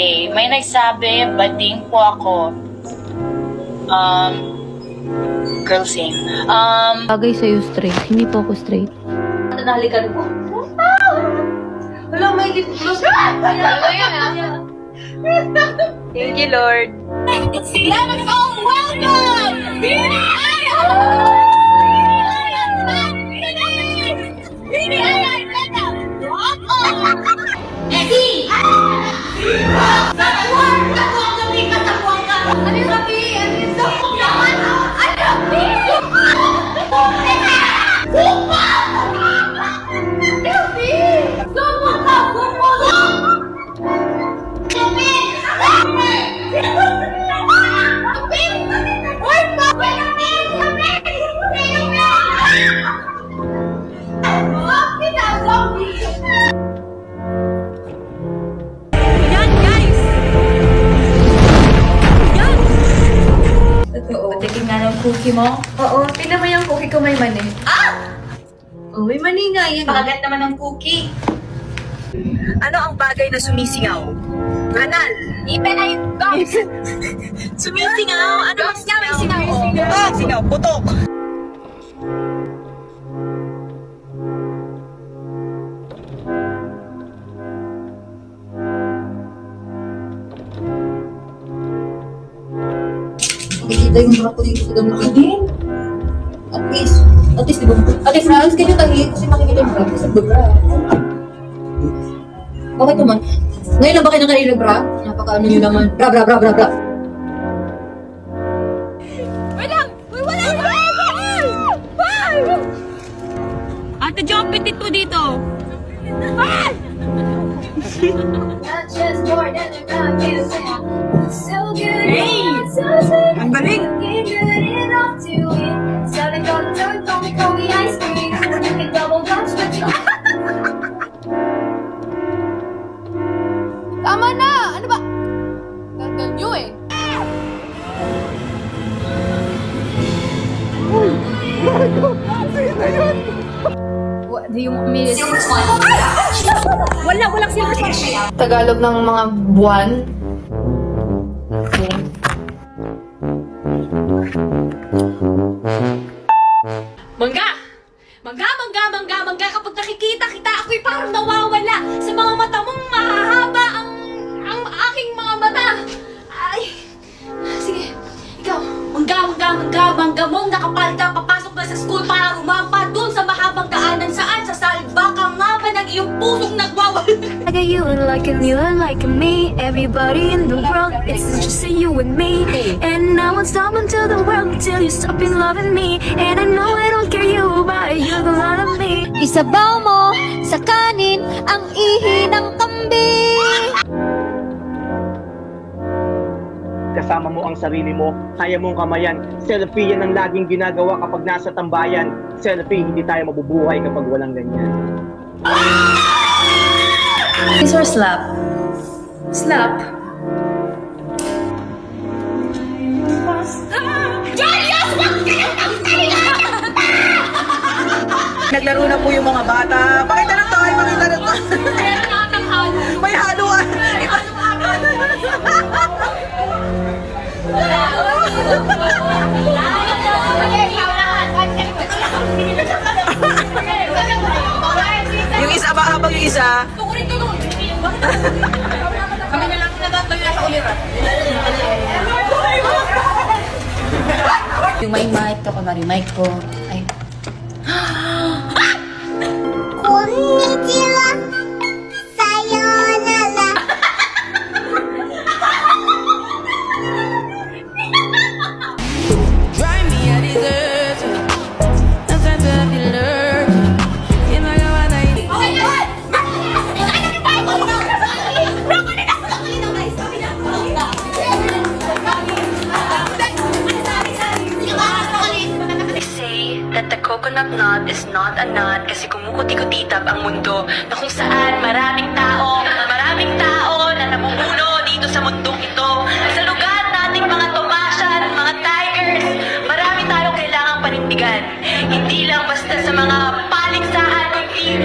Okay, may nagsabi, bading po ako. Girl sing. Bagay sa'yo straight. Hindi po ako straight. Nahalikan ko. Wala, may lip gloss. Thank you, Lord. Let's all welcome! Patikin nga ng cookie mo. Oo, tingnan mo yung cookie ko may mani. Oh, may mani nga yan. Pakagat naman ng cookie. Ano ang bagay na sumisingaw? Anal. Ipin ay gums. Sumisingaw? Ano ang Singaw. Singaw. Putok. Nakikita yung mga kulit sa damit din. At least, di ba? At least, halos kayo tahi kasi makikita yung bra. Kasi bra. Okay naman. Ngayon lang ba kayo nakalila bra? Napaka-ano nyo naman. Bra. Ate Jo, petit po dito. Ang galing. Tama na! Ano ba? Gagawin nyo eh. What do you want me to Walang silver spot. Tagalog ng mga buwan. Mangga, kapag nakikita kita, ako'y parang nawawala. Sa mga mata mong mahahaba ang aking mga mata. Ay, sige, ikaw, mangga mong nakapalda, papasok na sa school para umampa dun sa mahabang daanan saan sa salba ka nga ba ng iyong pusong nagwawala. Like you and like me, everybody in the world, it's just you and me. And I won't stop until the world, till you stop in loving me. And I know I don't care you, but you're the lot of me. Isabaw mo sa kanin ang ihi ng kambing. Kasama mo ang sarili mo, kaya mong kamayan. Selfie yan ang laging ginagawa kapag nasa tambayan. Selfie, hindi tayo mabubuhay kapag walang ganyan. Kiss or slap? Slap. Naglaro na po yung mga bata. Pakita ng toy, pakita ng toy. May haluan. Yung isa ba habang yung isa? Kami na lang natatayo na sa uliran. Yung may mic to, kunwari mic ko. Ay. Konnichiwa, sayonara. Drive me a dessert. I'm trying to have you learn. In my God, I need. They say that the coconut nut is not a nut kasi kumukuti-kutitap ang mundo na kung saan maraming tao na namumuno dito sa mundong ito. Sa lugar nating mga Tomasyan, mga tigers, marami tayong kailangang panindigan. Hindi lang basta sa mga paligsahan, kundi